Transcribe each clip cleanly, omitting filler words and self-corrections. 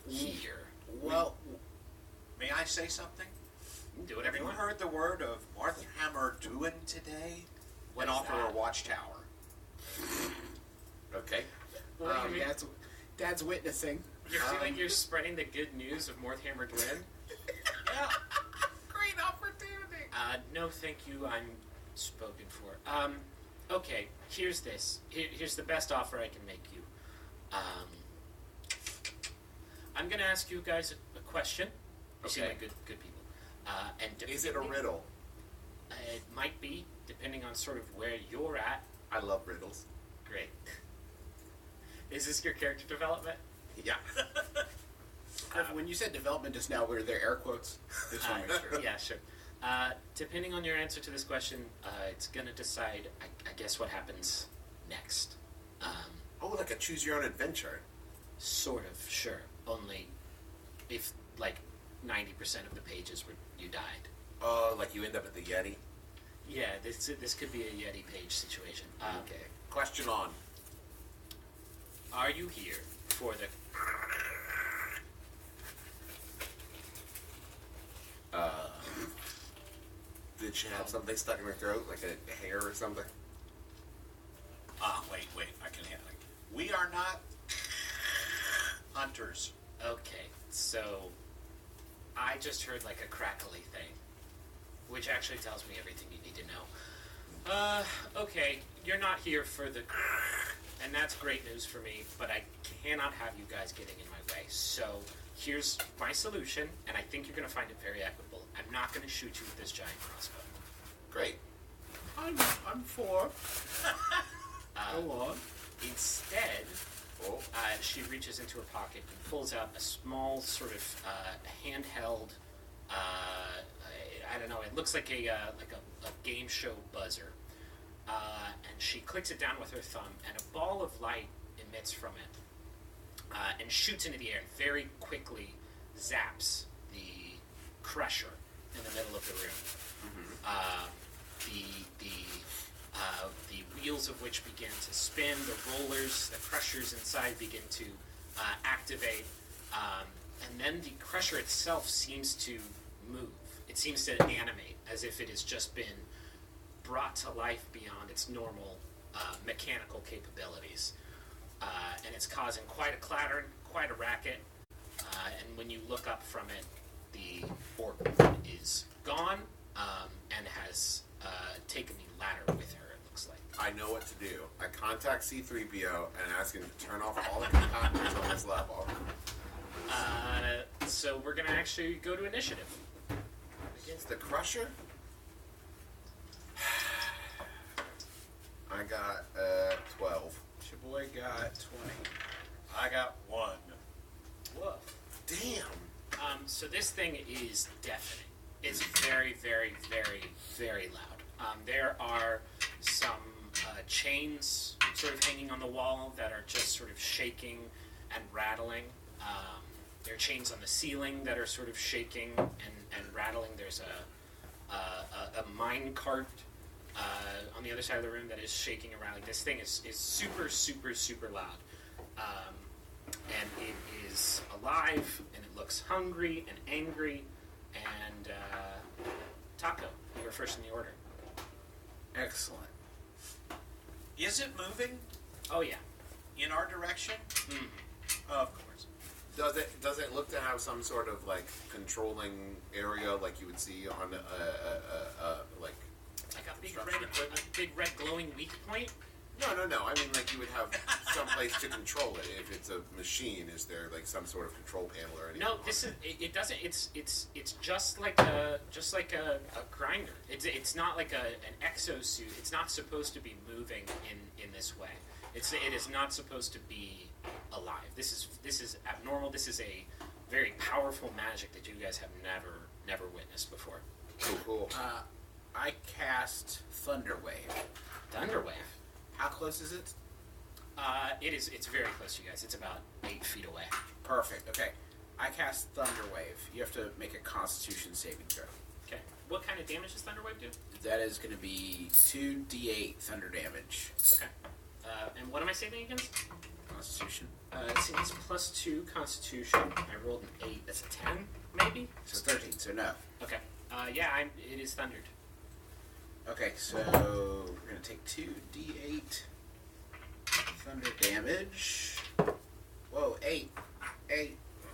here. Well, may I say something? Do whatever you want. Have you heard the word of Marthammer doing today? What and is offer that? a watchtower. Okay. What do you mean? Dad's witnessing. You feel like you're spreading the good news of Morthammer Gwyn? Yeah. Great opportunity. No, thank you. I'm spoken for. Okay. Here's this. Here's the best offer I can make you. I'm gonna ask you guys a question. You seem like good people. And is it a riddle? It might be, depending on sort of where you're at. I love riddles. Great. Is this your character development? Yeah. When you said development just now, were there air quotes? Just want to make sure. Yeah, sure. Depending on your answer to this question, it's going to decide, I guess, what happens next. Like a choose-your-own-adventure. Sort of, sure. Only if, 90% of the pages were you died. Like you end up at the Yeti? Yeah, this could be a Yeti page situation. Okay. Question on. Are you here for the... Did she have something stuck in her throat, like a hair or something? Wait, I can handle it. We are not hunters. Okay, so I just heard like a crackly thing, which actually tells me everything you need to know. Okay, you're not here for the... And that's great news for me, but I cannot have you guys getting in my way. So here's my solution, and I think you're going to find it very equitable. I'm not going to shoot you with this giant crossbow. Great. I'm for. Go on. Instead, she reaches into her pocket and pulls out a small sort of handheld, I don't know, it looks like a game show buzzer. And she clicks it down with her thumb, and a ball of light emits from it and shoots into the air and very quickly zaps the crusher in the middle of the room. The wheels of which begin to spin, the rollers, the crushers inside begin to activate, and then the crusher itself seems to move. It seems to animate as if it has just been brought to life beyond its normal mechanical capabilities. And it's causing quite a clatter, quite a racket, and when you look up from it, the orc is gone and has taken the ladder with her, it looks like. I know what to do. I contact C-3PO and ask him to turn off all the compactors on this level. So we're going to actually go to initiative. Against the Crusher? I got 12. Your boy got 20. I got 1. Whoa. Damn. So this thing is deafening. It's very, very, very, very loud. There are some chains sort of hanging on the wall that are just sort of shaking and rattling. There are chains on the ceiling that are sort of shaking and rattling. There's a mine cart on the other side of the room that is shaking around. Like, this thing is super, super, super loud. And it is alive, and it looks hungry and angry. And Taco, you're first in the order. Excellent. Is it moving Oh, yeah. in our direction? Mm. Of course. Does it look to have some sort of like controlling area like you would see on like Like a construction equipment? big red glowing weak point? No. I mean, like you would have some place to control it. If it's a machine, is there like some sort of control panel or anything? No, this is it doesn't. It's just like a grinder. It's not like an exosuit. It's not supposed to be moving in this way. It is not supposed to be alive. This is abnormal. This is a very powerful magic that you guys have never witnessed before. Cool. I cast Thunderwave. Thunderwave. How close is it? It's very close to you guys. It's about 8 feet away. Perfect. Okay. I cast Thunderwave. You have to make a Constitution saving throw. Okay. What kind of damage does Thunderwave do? That is going to be 2d8 thunder damage. Okay. And what am I saving against? Constitution. It's plus 2 Constitution. I rolled an 8. That's a 10, maybe? So 13, so no. Okay. It is thundered. Okay, so we're going to take 2d8 thunder damage. Whoa, 8.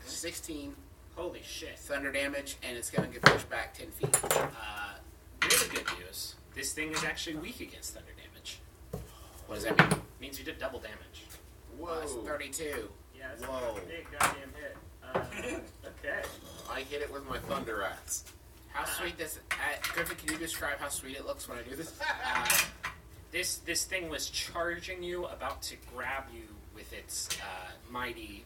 16 Holy shit. thunder damage, and it's going to get pushed back 10 feet. Really good news. This thing is actually weak against thunder damage. What does that mean? Means you did double damage. Whoa. It's 32. Yeah, it's Whoa. a big goddamn hit. Okay. I hit it with my thunder axe. How sweet does it... Griffin, can you describe how sweet it looks when I do this? This thing was charging you, about to grab you with its mighty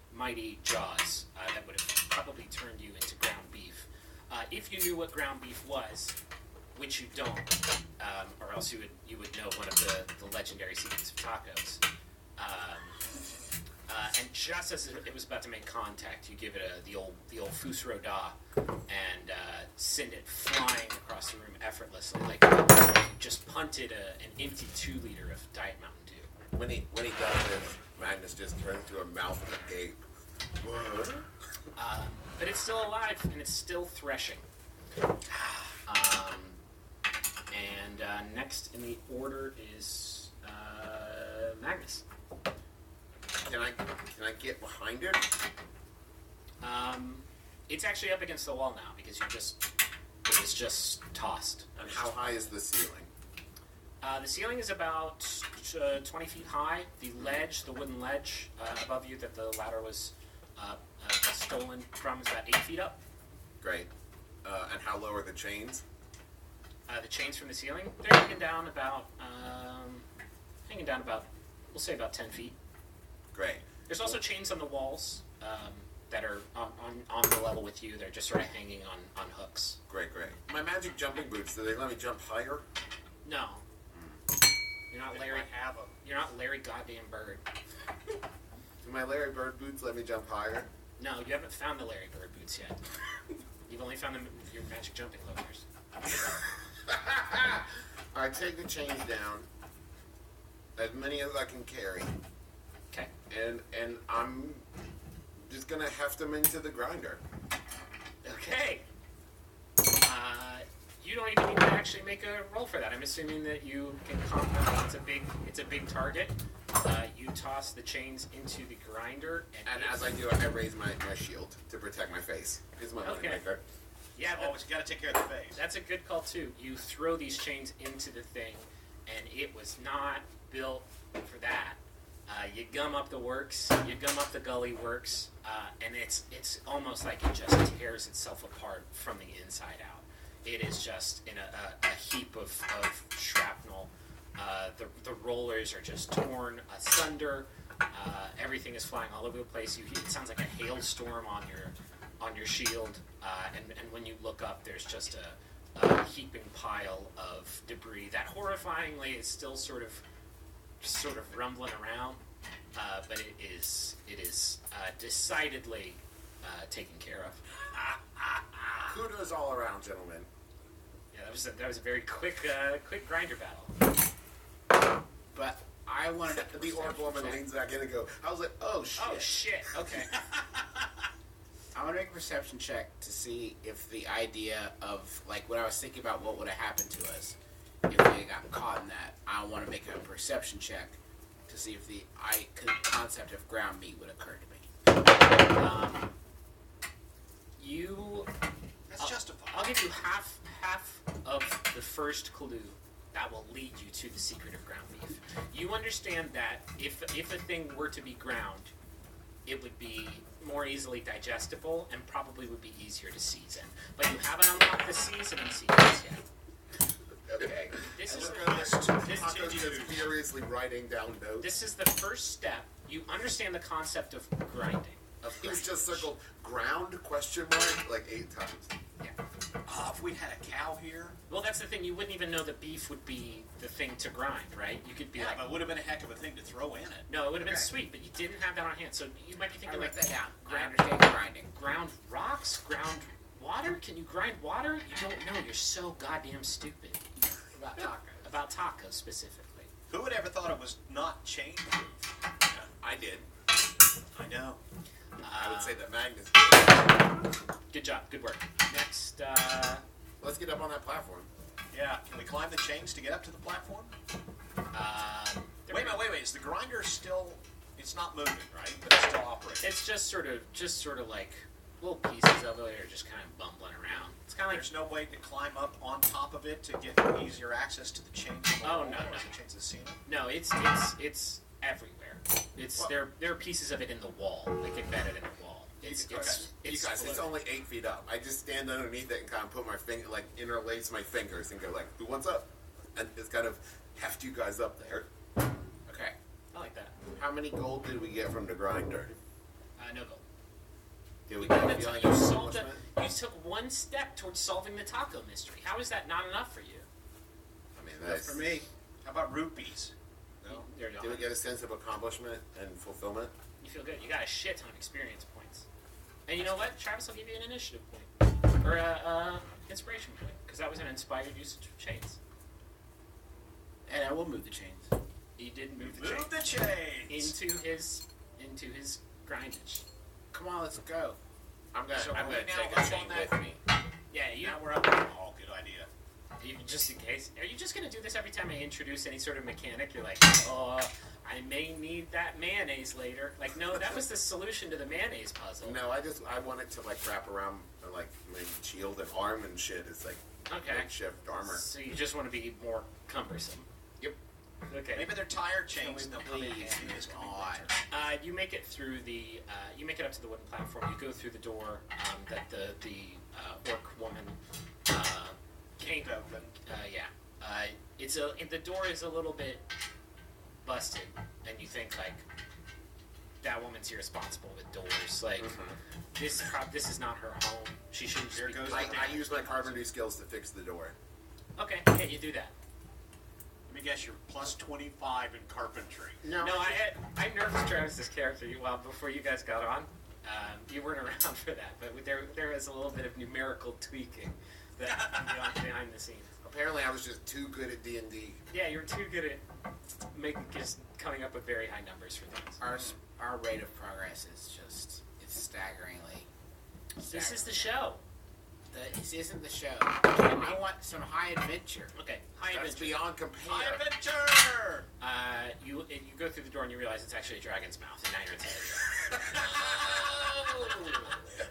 jaws that would have probably turned you into ground beef. If you knew what ground beef was, which you don't, or else you would know one of the legendary secrets of tacos. And just as it was about to make contact, you give it the old fusro da and send it flying across the room effortlessly, like you just punted an empty 2-liter of Diet Mountain Dew. When he does this, Magnus just turns to a mouth agape. What? But it's still alive and it's still threshing. And next in the order is Magnus. Can I get behind it? It's actually up against the wall now because it was just tossed. And how high is the ceiling? The ceiling is about 20 feet high. The wooden ledge above you that the ladder was stolen from is about 8 feet up. Great. And how low are the chains? The chains from the ceiling, they're hanging down about, we'll say about 10 feet. Great. There's also chains on the walls that are on the level with you. They're just sort of hanging on hooks. Great. My magic jumping boots, do they let me jump higher? No. You're not Larry. You're not Larry goddamn Bird. Do my Larry Bird boots let me jump higher? No, you haven't found the Larry Bird boots yet. You've only found them with your magic jumping loafers. I take the chains down, as many as I can carry. Okay. And I'm just gonna heft them into the grinder. Okay. You don't even need to actually make a roll for that. I'm assuming that you can combat. It's a big target. You toss the chains into the grinder, And as I do it, I raise my shield to protect my face. It's my Okay. moneymaker. Yeah, Always got to take care of the face. that's a good call too. You throw these chains into the thing, and it was not built for that. You gum up the works, you gum up the gully works, and it's almost like it just tears itself apart from the inside out. It is just in a heap of shrapnel. The rollers are just torn asunder. Everything is flying all over the place. It sounds like a hailstorm on your shield, and when you look up, there's just a heaping pile of debris that horrifyingly is still sort of rumbling around, but it is decidedly taken care of. Kudos all around, gentlemen. Yeah, that was a very quick grinder battle. But I wanted to... The orc woman leans back in and go, I was like, oh shit. Oh shit! Okay. I want to make a perception check to see if the idea of, like, when I was thinking about what would have happened to us if we had gotten caught in that, I want to make a perception check to see if the concept of ground meat would occur to me. That's justified. I'll give you half of the first clue that will lead you to the secret of ground beef. You understand that if a thing were to be ground, it would be more easily digestible and probably would be easier to season. But you haven't unlocked the seasoning sequence yet. Okay. This is Taco's just furiously writing down notes. This is the first step. You understand the concept of grinding. He's just circled ground ? Like 8 times. Yeah. If we had a cow here, Well, that's the thing. You wouldn't even know that beef would be the thing to grind, right? You could be like, but it would have been a heck of a thing to throw in it. no, it would have been Okay. sweet, but you didn't have that on hand. So you might be I thinking wrote like, that down. I ground, understand grinding. ground rocks, ground water. Can you grind water? You don't know. You're so goddamn stupid About tacos. about tacos specifically. Who would ever thought it was not chain proof? I did. I would say that Magnus. Good job. Good work. Next, Let's get up on that platform. Yeah. Can we climb the chains to get up to the platform? Wait a minute. Is the grinder still? It's not moving, right? But it's still operating. It's just sort of like little pieces of it are just kind of bumbling around. It's kind of like There's no way to climb up on top of it to get easier access to the chains. Oh, no. The chains of the ceiling. no, it's everywhere. It's Well- there are pieces of it in the wall, like embedded in the wall. It's You guys, it's only 8 feet up. I just stand underneath it and kind of put my finger, like interlace my fingers and go like, "Who wants up?" And just kind of heft you guys up there. Okay. I like that. How many gold did we get from the grinder? No goal. Did we You get a couldn't feeling until of you solved it. accomplishment? You took one step towards solving the taco mystery. How is that not enough for you? I mean, That's that's, for me. How about rupees? No. There you did we go. get a sense of accomplishment and fulfillment? You feel good. You got a shit ton of experience points. And you know what? Travis will give you an initiative point. Or a inspiration point. Because that was an inspired usage of chains. And I will move the chains. He did move the Move chains the chains. into his grindage. Come on, let's go. I'm gonna So I'm are gonna we now take a up chain on that? with me. Yeah, you Now we're up in the hall. Good idea. just in case. Are you just gonna do this every time I introduce any sort of mechanic? You're like, oh, I may need that mayonnaise later. Like, no, that was the solution to the mayonnaise puzzle. No, I want it to like wrap around like my shield and arm and shit. It's like Okay. makeshift armor. So you just want to be more cumbersome. Yep. Okay. Maybe they're tire chains and they'll come in Please, handy as God. You make it through the. You make it up to the wooden platform. You go through the door that the orc woman came. open. Yeah. The door is a little bit busted, and you think like that woman's irresponsible with doors. Like this is not her home. She shouldn't. There just be goes put the down. I use my carpentry skills to fix the door. Okay. Yeah, you do that. Let me guess, you're plus 25 in carpentry. No, I nerfed Travis's character before you guys got on. You weren't around for that, but there was a little bit of numerical tweaking that behind the scenes. Apparently, I was just too good at D&D. Yeah, you're too good at just coming up with very high numbers for things. Our rate of progress is just it's staggeringly. This is the show. This isn't the show. I want some high adventure. Okay, high That's adventure. beyond compare. High adventure! You go through the door and you realize it's actually a dragon's mouth, and now you're inside.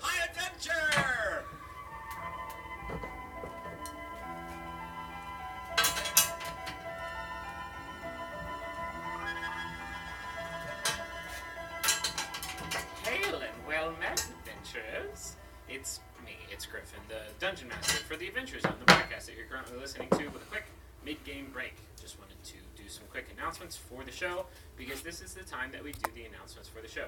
High adventure! Hail and well met, adventurers. It's me, it's Griffin, the Dungeon Master for the Adventure Zone, the podcast that you're currently listening to with a quick mid-game break. Just wanted to do some quick announcements for the show, because this is the time that we do the announcements for the show.